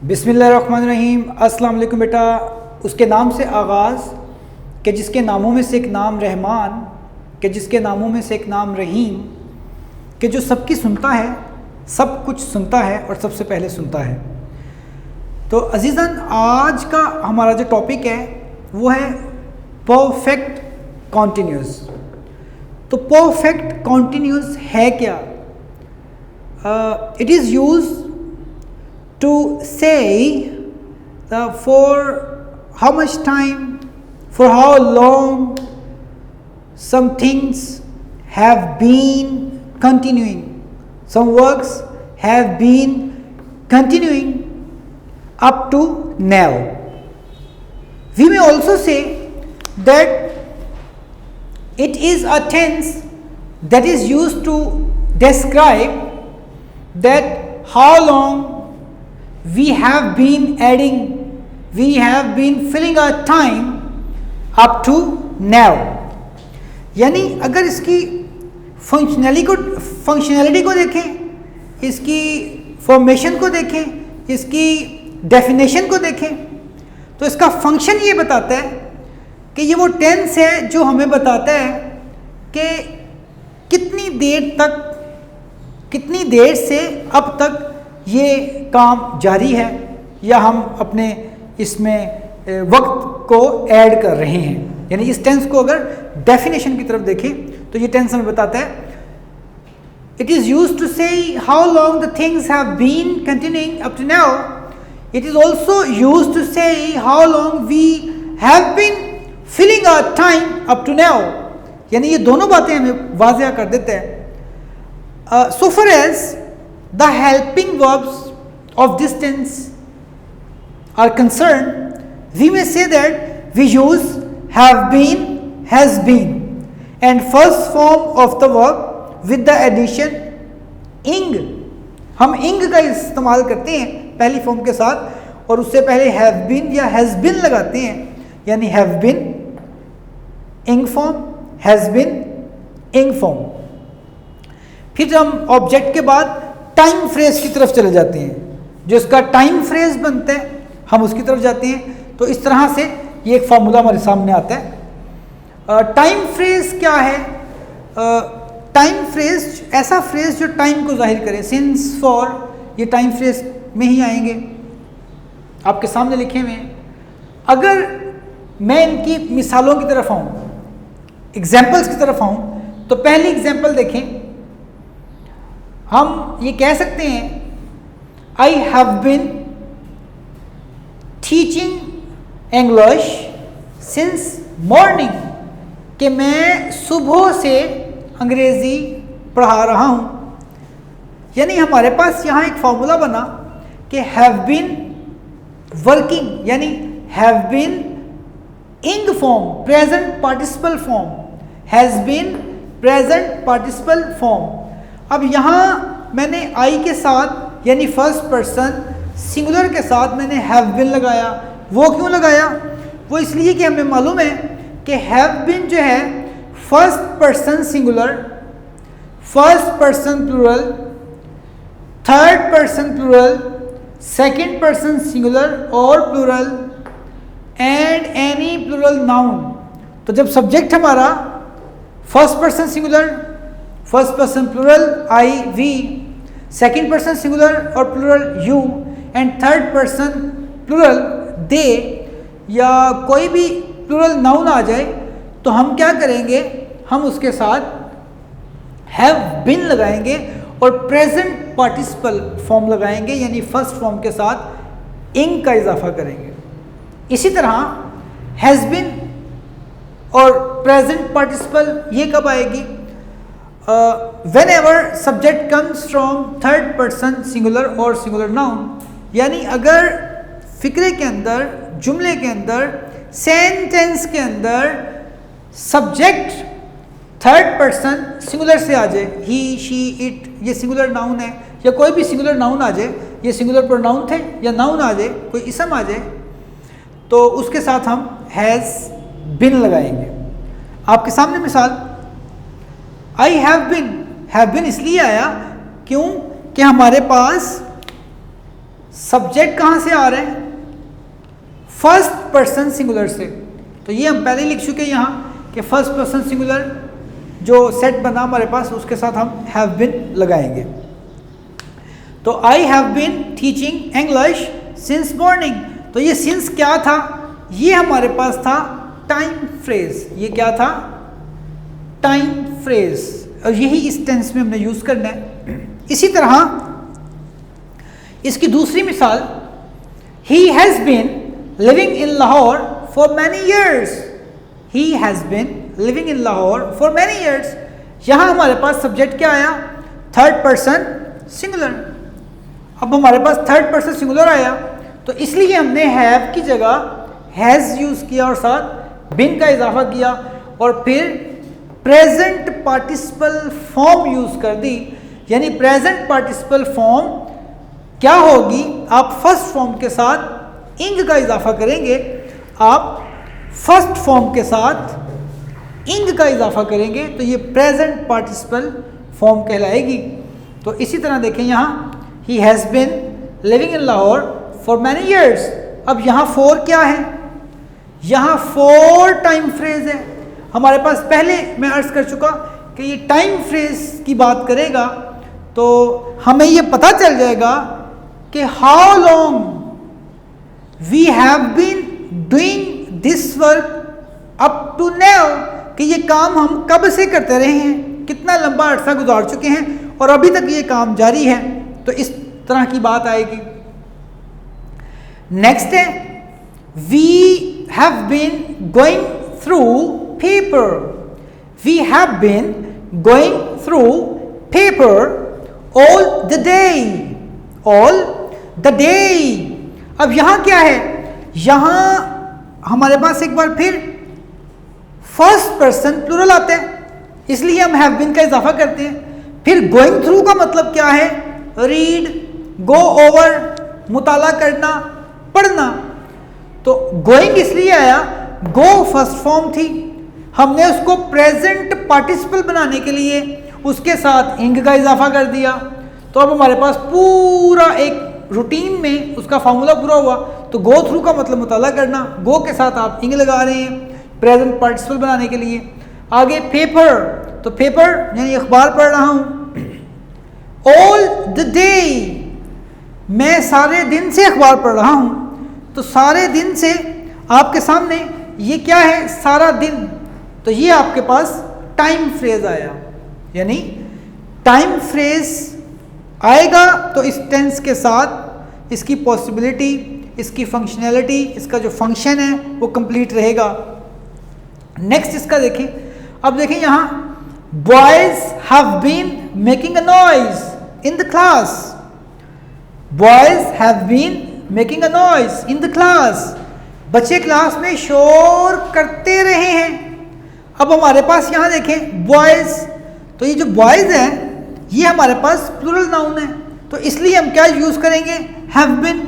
बिस्मिल्लाहिर्रहमानिर्रहीम। अस्सलाम वालेकुम बेटा। उसके नाम से आगाज़ कि जिसके नामों में से एक नाम रहमान, कि जिसके नामों में से एक नाम रहीम, कि जो सबकी सुनता है, सब कुछ सुनता है और सबसे पहले सुनता है। तो अजीज़न, आज का हमारा जो टॉपिक है वो है परफेक्ट कॉन्टिन्यूस। तो परफेक्ट कॉन्टिन्यूस है क्या? It is use to say for how much time, for how long some things have been continuing, some works have been continuing up to now. We may also say that it is a tense that is used to describe that how long we have been adding, we have been filling our time up to now. यानी अगर इसकी functionality को देखें, इसकी formation को देखें, इसकी definition को देखें, तो इसका फंक्शन ये बताता है कि ये वो टेंस है जो हमें बताता है कि कितनी देर से अब तक ये काम जारी है या हम अपने इसमें वक्त को ऐड कर रहे हैं। यानी इस टेंस को अगर डेफिनेशन की तरफ देखें तो ये टेंस हमें बताता है it is used to say how long the things have been continuing up to now. It is also used to say how long we have been filling our time up to now. यानी ये दोनों बातें हमें वाज़िया कर देते हैं। So for as the helping verbs of this tense are concerned, we may say that we use have been, has been and first form of the verb with the addition ing। हम ing का इस्तेमाल करते हैं पहली form के साथ और उससे पहले have been या has been लगाते हैं। यानी have been ing form, has been ing form। फिर हम ऑब्जेक्ट के बाद टाइम फ्रेज की तरफ चले जाते हैं, जो इसका टाइम फ्रेज बनता है हम उसकी तरफ जाते हैं। तो इस तरह से ये एक फार्मूला हमारे सामने आता है। टाइम फ्रेज क्या है? टाइम फ्रेज ऐसा फ्रेज जो टाइम को जाहिर करे। सिंस, फॉर, ये टाइम फ्रेज में ही आएंगे, आपके सामने लिखे हुए हैं। अगर मैं इनकी मिसालों की तरफ आऊँ, एग्जाम्पल्स की तरफ आऊँ, तो पहली एग्जाम्पल देखें। हम ये कह सकते हैं I have been teaching English since morning, कि मैं सुबह से अंग्रेज़ी पढ़ा रहा हूँ। यानी हमारे पास यहाँ एक फॉर्मूला बना कि हैव बिन वर्किंग, यानी हैव बिन इंग form, present participle form, has been present participle form. अब यहाँ मैंने आई के साथ यानी फर्स्ट पर्सन सिंगुलर के साथ मैंने हैव बिन लगाया। वो क्यों लगाया? वो इसलिए कि हमें मालूम है कि हैव बिन जो है first person singular, first person plural, third person plural, second person singular और plural and any plural noun. तो जब सब्जेक्ट हमारा first person singular, first person plural I we, second person singular और plural you and third person plural they, या कोई भी plural noun आ जाए तो हम क्या करेंगे? हम उसके साथ हैव बिन लगाएंगे और प्रेजेंट पार्टिसिपल फॉर्म लगाएंगे, यानी फर्स्ट फॉर्म के साथ इंग का इजाफा करेंगे। इसी तरह हैज़ बिन और प्रेजेंट पार्टिसिपल ये कब आएगी? whenever subject comes from third person singular और singular noun। यानी अगर फिक्रे के अंदर, जुमले के अंदर, सेंटेंस के अंदर सब्जेक्ट थर्ड पर्सन सिंगुलर से आ जाए, ही, शी, इट, ये सिंगुलर नाउन है, या कोई भी सिंगुलर नाउन आ जाए, ये सिंगुलर प्रोनाउन थे, या नाउन आ जाए, कोई इसम आ जाए, तो उसके साथ हम हैज़ बिन लगाएंगे। आपके सामने मिसाल, आई हैव बिन इसलिए आया क्यों कि हमारे पास सब्जेक्ट कहाँ से आ रहे हैं? फर्स्ट पर्सन सिंगुलर से। तो ये हम पहले लिख चुके हैं यहाँ कि फर्स्ट पर्सन सिंगुलर जो सेट बना हमारे पास उसके साथ हम हैव बीन लगाएंगे। तो I have been teaching English since morning. तो ये सिंस क्या था? ये हमारे पास था टाइम फ्रेज। ये क्या था? Time phrase. और यही इस टेंस में हमने यूज करना है। इसी तरह इसकी दूसरी मिसाल, he has been living in Lahore for many years. He has been living in Lahore for many years. यहां हमारे पास सब्जेक्ट क्या आया? Third person singular. अब हमारे पास थर्ड पर्सन सिंगुलर आया तो इसलिए हमने हैव की जगह हैज यूज किया और साथ बिन का इजाफा किया और फिर प्रेजेंट पार्टिसिपल फॉर्म यूज कर दी। यानी प्रेजेंट पार्टिसिपल फॉर्म क्या होगी? आप फर्स्ट फॉर्म के साथ इंग का इजाफा करेंगे, आप फर्स्ट फॉर्म के साथ इंग का इजाफा करेंगे तो ये प्रेजेंट पार्टिसिपल फॉर्म कहलाएगी। तो इसी तरह देखें यहाँ he has been living in Lahore for many years. अब यहाँ फॉर क्या है? यहाँ फॉर टाइम फ्रेज है। हमारे पास पहले मैं अर्ज कर चुका कि ये टाइम फ्रेज की बात करेगा तो हमें ये पता चल जाएगा कि how long we have been doing this work up to now, कि ये काम हम कब से करते रहे हैं, कितना लंबा अरसा गुजार चुके हैं और अभी तक ये काम जारी है। तो इस तरह की बात आएगी। नेक्स्ट है we have been going through paper. We have been going through paper all the day. All the day. अब यहां क्या है? यहां हमारे पास एक बार फिर फर्स्ट पर्सन प्लूरल आता है इसलिए हम हैव बीन का इजाफा करते हैं। फिर गोइंग थ्रू का मतलब क्या है? रीड, गो ओवर, मुताला करना, पढ़ना। तो गोइंग इसलिए आया, गो फर्स्ट फॉर्म थी, हमने उसको प्रेजेंट पार्टिसिपल बनाने के लिए उसके साथ इंग का इजाफा कर दिया। तो अब हमारे पास पूरा एक रूटीन में उसका फार्मूला पूरा हुआ। तो गो थ्रू का मतलब मुताला करना, गो के साथ आप इंग लगा रहे हैं प्रेजेंट पार्टिसिपल बनाने के लिए। आगे पेपर, तो पेपर यानी अखबार पढ़ रहा हूं। ऑल द डे, मैं सारे दिन से अखबार पढ़ रहा हूं। तो सारे दिन से आपके सामने ये क्या है? सारा दिन। तो ये आपके पास टाइम फ्रेज आया। यानी टाइम फ्रेज आएगा तो इस टेंस के साथ इसकी पॉसिबिलिटी, इसकी फंक्शनैलिटी, इसका जो फंक्शन है वो कंप्लीट रहेगा। नेक्स्ट इसका देखें। अब देखें यहां boys have been making a noise in the class. Boys have been making a noise in the class. बच्चे क्लास में शोर करते रहे हैं। अब हमारे पास यहां देखें बॉयज, तो ये जो बॉयज है ये हमारे पास प्लूरल नाउन है तो इसलिए हम क्या यूज करेंगे? Have been.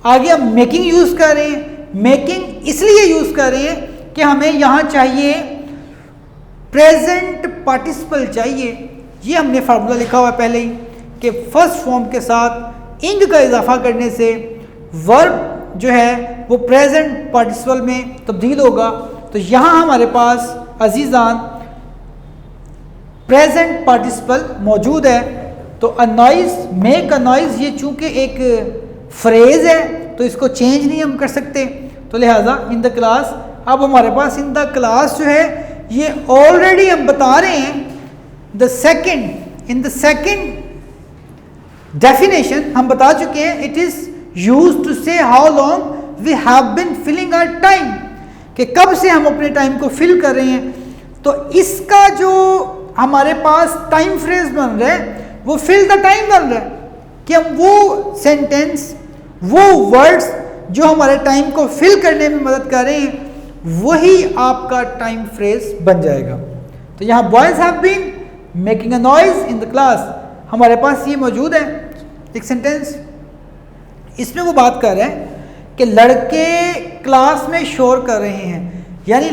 आगे हम मेकिंग यूज कर रहे हैं। मेकिंग इसलिए यूज कर रहे हैं कि हमें यहां चाहिए प्रेजेंट पार्टिसिपल चाहिए। ये हमने फार्मूला लिखा हुआ है पहले ही कि फर्स्ट फॉर्म के साथ इंग का इजाफा करने से वर्ब जो है वो प्रेजेंट पार्टिसिपल में तब्दील होगा। तो यहां हमारे पास अजीजान प्रेजेंट पार्टिसिपल मौजूद है। तो a noise, make a noise, ये चूंकि एक फ्रेज है तो इसको चेंज नहीं हम कर सकते। तो लिहाजा इन द क्लास, अब हमारे पास इन द क्लास जो है ये ऑलरेडी हम बता रहे हैं the second, in the second definition हम बता चुके हैं। It is used to say how long we have been filling our time, कि कब से हम अपने टाइम को फिल कर रहे हैं। तो इसका जो हमारे पास टाइम फ्रेज बन रहा है वो फिल द टाइम बन रहा है कि हम वो सेंटेंस, वो वर्ड्स जो हमारे टाइम को फिल करने में मदद कर रहे हैं वही आपका टाइम फ्रेज बन जाएगा। तो यहाँ boys have been making a noise in the class, हमारे पास ये मौजूद है एक सेंटेंस। इसमें वो बात कर रहे हैं कि लड़के क्लास में शोर कर रहे हैं, यानी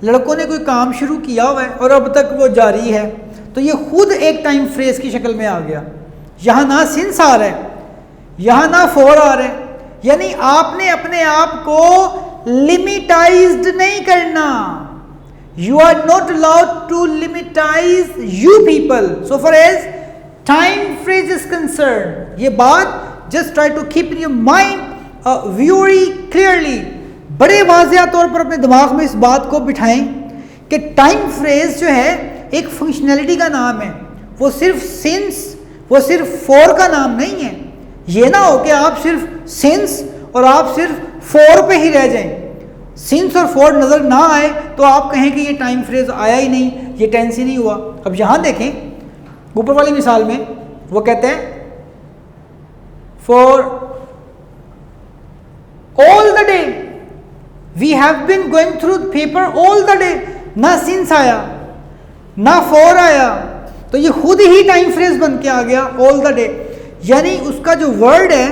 लड़कों ने कोई काम शुरू किया हुआ है और अब तक वो जारी है। तो ये खुद एक टाइम फ्रेज की शक्ल में आ गया। यहाँ ना सिंस आ रहा है, यहाँ ना फॉर आ रहा है, यानी आपने अपने आप को लिमिटाइज्ड नहीं करना। You are not allowed to limitize you people so for as time phrase is concern. ये बात just try to keep in your mind very clearly, बड़े वाज़ेह तौर पर अपने दिमाग में इस बात को बिठाएं कि टाइम फ्रेज जो है एक फंक्शनैलिटी का नाम है, वो सिर्फ सिंस, वो सिर्फ फॉर का नाम नहीं है। ये ना हो कि आप सिर्फ सिंस और आप सिर्फ फॉर पे ही रह जाएं, सिंस और फॉर नज़र ना आए तो आप कहें कि ये टाइम फ्रेज आया ही नहीं, ये टेंस ही नहीं हुआ। अब यहाँ देखें ऊपर वाली मिसाल में वो कहते हैं for all the day we have been going through paper all the day. ना सिंस आया ना फॉर आया, तो ये खुद ही टाइम फ्रेज बन के आ गया ऑल द डे, यानी उसका जो वर्ड है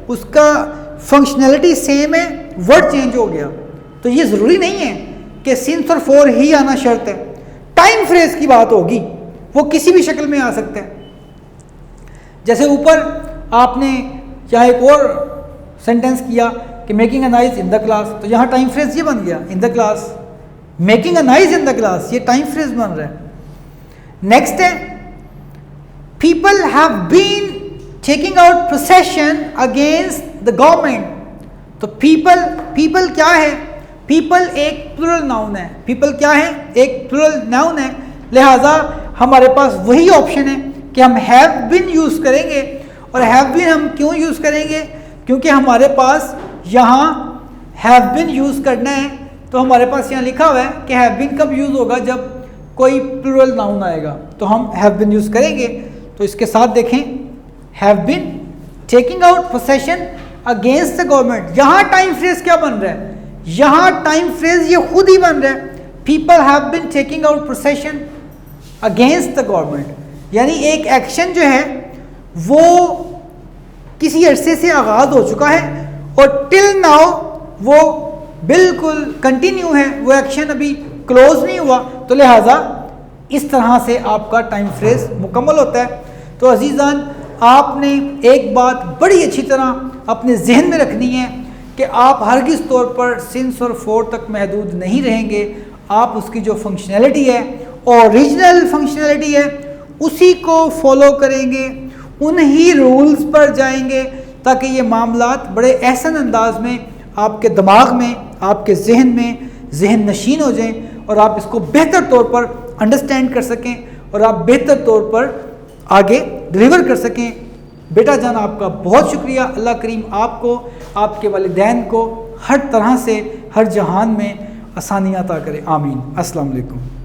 उसका फंक्शनैलिटी सेम है, वर्ड चेंज हो गया। तो ये ज़रूरी नहीं है कि सिंस और फॉर ही आना शर्त है, टाइम फ्रेज की बात होगी वो किसी भी शक्ल में आ सकता है। जैसे ऊपर आपने यहाँ एक और सेंटेंस किया कि making a noise in the class, तो यहाँ टाइम फ्रेज ये बन गया in the class, making a noise in the class ये टाइम फ्रेज बन रहा है। नेक्स्ट है people have been taking out procession against the government. तो पीपल क्या है? पीपल एक प्लूरल नाउन है। पीपल क्या है? एक प्लूरल नाउन है, लिहाजा हमारे पास वही ऑप्शन है कि हम हैव बीन यूज़ करेंगे। और हैव बीन हम क्यों यूज़ करेंगे? क्योंकि हमारे पास यहाँ हैव बीन यूज़ करना है, तो हमारे पास यहाँ लिखा हुआ है कि हैव बीन कब यूज़ होगा, जब कोई प्लूरल नाउन आएगा तो हम हैव बीन यूज़ करेंगे। तो इसके साथ देखें have been taking out procession against the government, यहाँ टाइम फ्रेज क्या बन रहा है? यहाँ टाइम फ्रेज ये खुद ही बन रहा है, people have been taking out procession against the government, यानी एक एक्शन जो है वो किसी अरसे से आगाज हो चुका है और टिल नाउ वो बिल्कुल कंटिन्यू है, वो एक्शन अभी क्लोज नहीं हुआ, तो लिहाजा इस तरह से आपका टाइम फ्रेज मुकम्मल होता है। तो अजीज़ान, आपने एक बात बड़ी अच्छी तरह अपने जहन में रखनी है कि आप हरगिज़ तौर पर सिंस और फॉर तक महदूद नहीं रहेंगे। आप उसकी जो फंक्शनैलिटी है, ओरिजिनल फंक्शनैलिटी है, उसी को फॉलो करेंगे, उन्हीं रूल्स पर जाएंगे, ताकि ये मामलात बड़े एहसन अंदाज में आपके दिमाग में, आपके जहन में जहन नशीन हो जाएं और आप इसको बेहतर तौर पर अंडरस्टैंड कर सकें और आप बेहतर तौर पर आगे डिलीवर कर सकें। बेटा जान, आपका बहुत शुक्रिया। अल्लाह करीम आपको, आपके वालिदैन को हर तरह से हर जहान में आसानियाँ अता करे। आमीन। अस्सलाम वालेकुम।